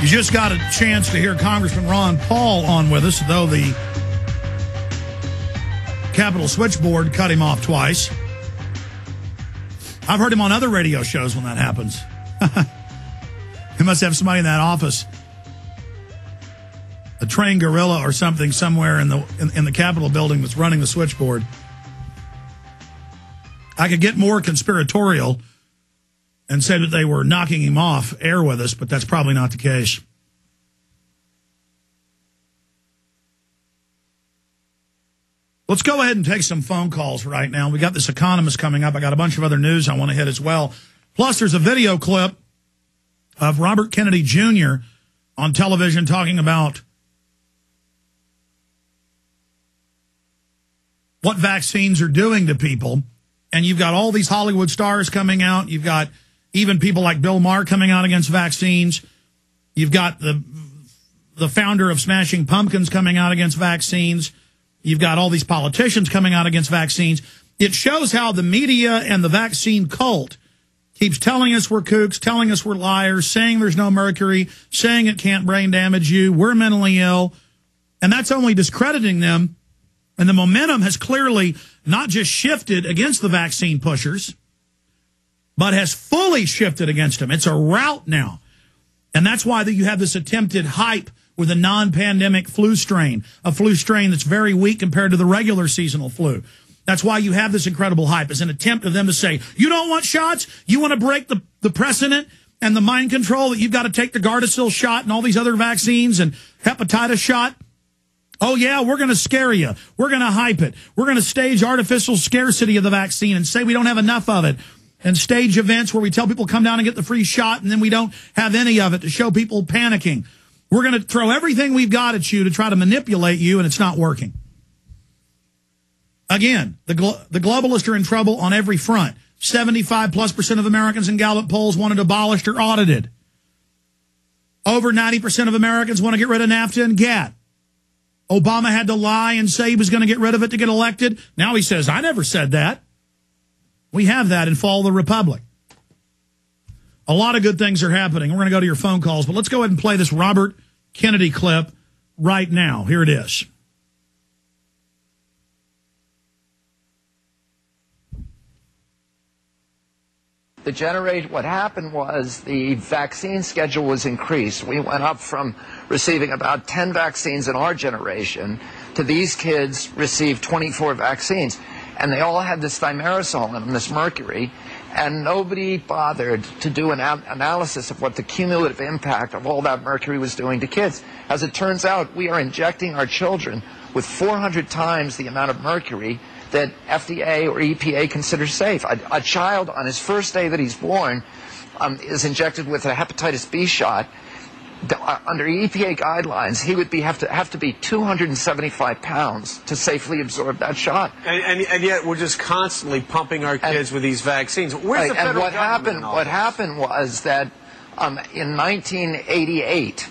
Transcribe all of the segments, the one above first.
You just got a chance to hear Congressman Ron Paul on with us, though the Capitol switchboard cut him off twice. I've heard him on other radio shows when that happens. He must have somebody in that office, a trained gorilla or something, somewhere in the Capitol building that's running the switchboard. I could get more conspiratorial and say that they were knocking him off air with us, but that's probably not the case. Let's go ahead and take some phone calls right now. We got this Economist coming up. I got a bunch of other news I want to hit as well. Plus, there's a video clip of Robert Kennedy Jr. on television talking about what vaccines are doing to people. And you've got all these Hollywood stars coming out. You've got even people like Bill Maher coming out against vaccines. You've got the founder of Smashing Pumpkins coming out against vaccines. You've got all these politicians coming out against vaccines. It shows how the media and the vaccine cult keeps telling us we're kooks, telling us we're liars, saying there's no mercury, saying it can't brain damage you, we're mentally ill. And that's only discrediting them. And the momentum has clearly not just shifted against the vaccine pushers, but has fully shifted against them. It's a rout now. And that's why you have this attempted hype with a non-pandemic flu strain, a flu strain that's very weak compared to the regular seasonal flu. That's why you have this incredible hype. It's an attempt of them to say, you don't want shots? You want to break the precedent and the mind control that you've got to take the Gardasil shot and all these other vaccines and hepatitis shot? Oh, yeah, we're going to scare you. We're going to hype it. We're going to stage artificial scarcity of the vaccine and say we don't have enough of it, and stage events where we tell people come down and get the free shot, and then we don't have any of it to show people panicking. We're going to throw everything we've got at you to try to manipulate you, and it's not working. Again, the globalists are in trouble on every front. 75+% of Americans in Gallup polls want it abolished or audited. Over 90% of Americans want to get rid of NAFTA and GATT. Obama had to lie and say he was going to get rid of it to get elected. Now he says, I never said that. We have that in Fall of the Republic. A lot of good things are happening. We're going to go to your phone calls, but let's go ahead and play this Robert Kennedy clip right now. Here it is. What happened was the vaccine schedule was increased. We went up from receiving about 10 vaccines in our generation to these kids received 24 vaccines. And they all had this thimerosal in them, this mercury, and nobody bothered to do an analysis of what the cumulative impact of all that mercury was doing to kids. As it turns out, we are injecting our children with 400 times the amount of mercury that FDA or EPA considers safe. A child on his first day that he's born is injected with a hepatitis B shot. Under EPA guidelines, he would have to be 275 pounds to safely absorb that shot. And yet we're just constantly pumping our kids with these vaccines. Where's the federal government in all this? What happened was that in 1988,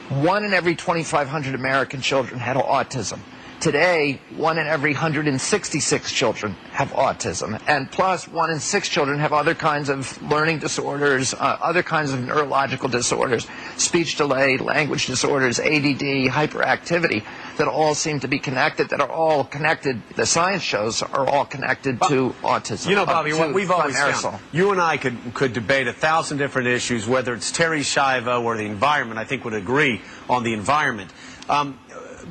1 in every 2,500 American children had autism. Today, 1 in every 166 children have autism, and plus 1 in 6 children have other kinds of learning disorders, other kinds of neurological disorders, speech delay, language disorders, ADD, hyperactivity, that all seem to be connected, that are all connected, the science shows are all connected to autism. You know, Bobby, what we've always found, you and I could debate 1,000 different issues, whether it's Terry Schiavo or the environment. I think would agree on the environment.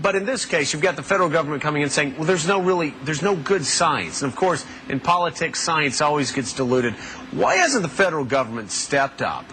But in this case, you've got the federal government coming in saying, well, there's no good science. And of course, in politics, science always gets diluted. Why hasn't the federal government stepped up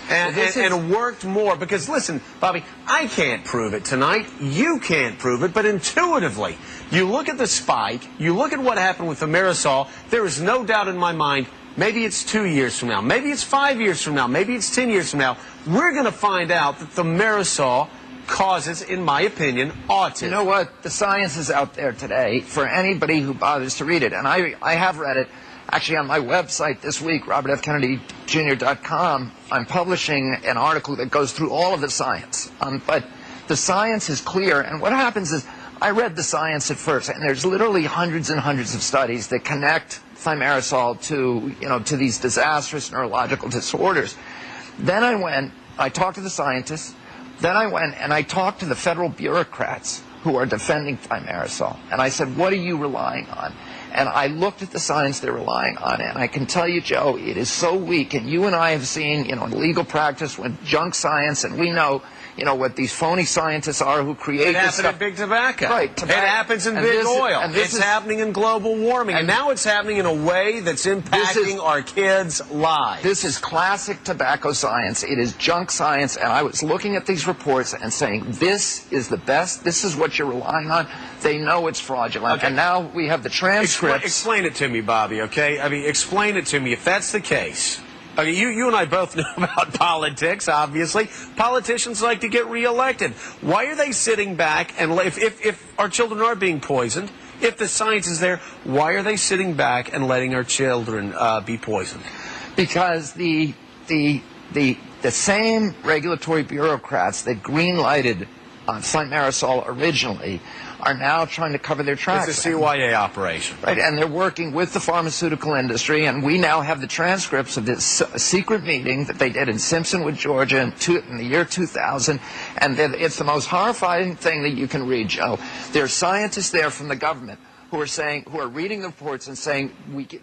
and worked more? Because listen, Bobby, I can't prove it tonight. You can't prove it. But intuitively, you look at the spike, you look at what happened with the thimerosal, there is no doubt in my mind, maybe it's 2 years from now, maybe it's 5 years from now, maybe it's 10 years from now, we're going to find out that the thimerosal causes, in my opinion, autism. You know what? The science is out there today for anybody who bothers to read it. And I have read it. Actually, on my website this week, robertfkennedykr.com, I'm publishing an article that goes through all of the science. But the science is clear. And what happens is, I read the science at first, and there's literally hundreds and hundreds of studies that connect thimerosal to these disastrous neurological disorders. Then I went I talked to the scientists. Then I went and I talked to the federal bureaucrats who are defending thimerosal. And I said, what are you relying on? And I looked at the science they're relying on, and I can tell you, Joe, it is so weak. And you and I have seen, legal practice with junk science, and we know, what these phony scientists are who create this stuff. It happened in big tobacco. Right. It happens in big oil. It's happening in global warming. And now it's happening in a way that's impacting our kids' lives. This is classic tobacco science. It is junk science. And I was looking at these reports and saying, this is the best. This is what you're relying on. They know it's fraudulent. Okay. And now we have the transcripts. Explain it to me, Bobby, okay? I mean, explain it to me. If that's the case... Okay, you and I both know about politics, obviously. Politicians like to get reelected. Why are they sitting back and if our children are being poisoned, if the science is there, why are they sitting back and letting our children be poisoned? Because the same regulatory bureaucrats that green-lighted thimerosal originally are now trying to cover their tracks. It's a CYA operation. Right, and they're working with the pharmaceutical industry, and we now have the transcripts of this secret meeting that they did in Simpsonwood, Georgia in the year 2000, and it's the most horrifying thing that you can read, Joe. There are scientists there from the government who are reading the reports and saying,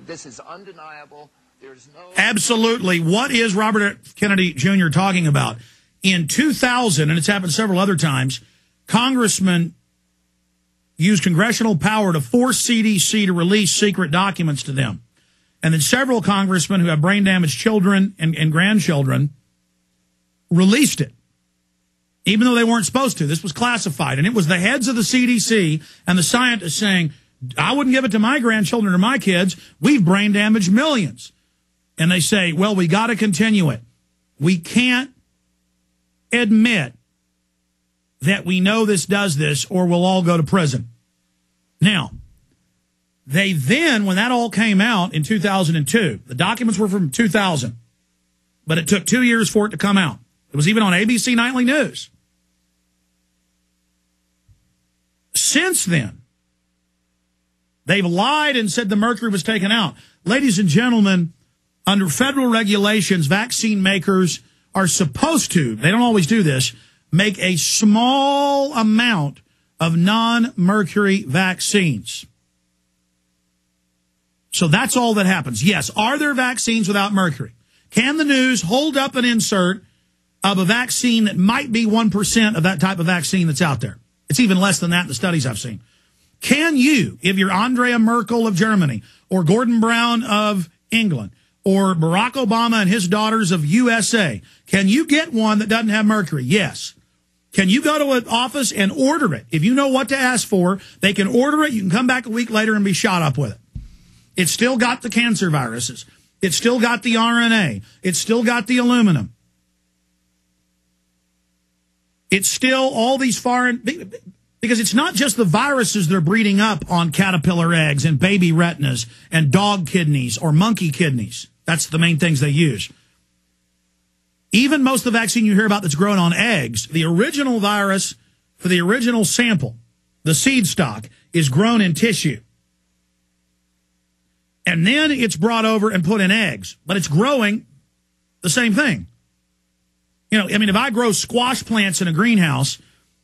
this is undeniable, there's no... Absolutely. What is Robert F. Kennedy Jr. talking about? In 2000, and it's happened several other times, Congressman used congressional power to force CDC to release secret documents to them. And then several congressmen who have brain-damaged children and grandchildren released it, even though they weren't supposed to. This was classified. And it was the heads of the CDC and the scientists saying, I wouldn't give it to my grandchildren or my kids. We've brain-damaged millions. And they say, well, we got to continue it. We can't admit that we know this does this, or we'll all go to prison. Now, they then, when that all came out in 2002, the documents were from 2000, but it took 2 years for it to come out. It was even on ABC Nightly News. Since then, they've lied and said the mercury was taken out. Ladies and gentlemen, under federal regulations, vaccine makers are supposed to, they don't always do this, make a small amount of non-mercury vaccines. So that's all that happens. Yes, are there vaccines without mercury? Can the news hold up an insert of a vaccine that might be 1% of that type of vaccine that's out there? It's even less than that in the studies I've seen. Can you, if you're Andrea Merkel of Germany, or Gordon Brown of England, or Barack Obama and his daughters of USA, can you get one that doesn't have mercury? Yes. Can you go to an office and order it? If you know what to ask for, they can order it. You can come back a week later and be shot up with it. It's still got the cancer viruses. It's still got the RNA. It's still got the aluminum. It's still all these foreign... Because it's not just the viruses that are breeding up on caterpillar eggs and baby retinas and dog kidneys or monkey kidneys. That's the main things they use. Even most of the vaccine you hear about that's grown on eggs, the original virus for the original sample, the seed stock, is grown in tissue. And then it's brought over and put in eggs. But it's growing the same thing. If I grow squash plants in a greenhouse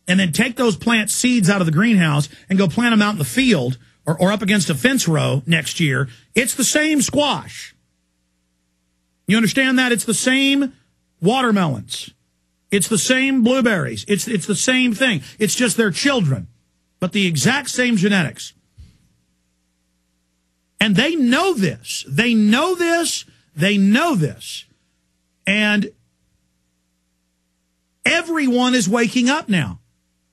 and then take those plant seeds out of the greenhouse and go plant them out in the field or up against a fence row next year, it's the same squash. You understand that? It's the same watermelons. It's the same blueberries. It's the same thing. It's just their children, but the exact same genetics. And they know this. They know this. They know this. And everyone is waking up now.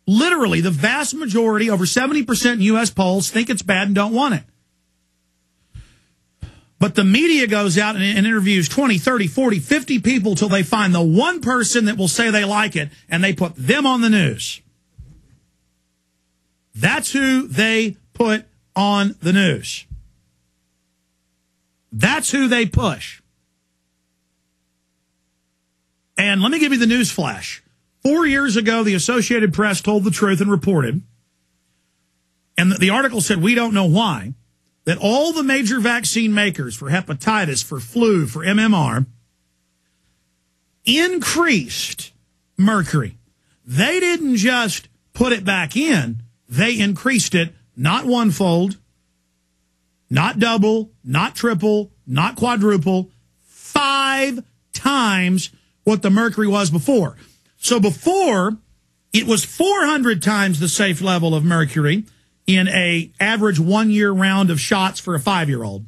Literally, the vast majority, over 70% in U.S. polls, think it's bad and don't want it. But the media goes out and interviews 20, 30, 40, 50 people till they find the one person that will say they like it, and they put them on the news. That's who they put on the news. That's who they push. And let me give you the news flash. 4 years ago, the Associated Press told the truth and reported, and the article said, we don't know why, that all the major vaccine makers for hepatitis, for flu, for MMR, increased mercury. They didn't just put it back in. They increased it, not one-fold, not double, not triple, not quadruple, 5 times what the mercury was before. So before, it was 400 times the safe level of mercury in a average 1-year round of shots for a 5-year-old.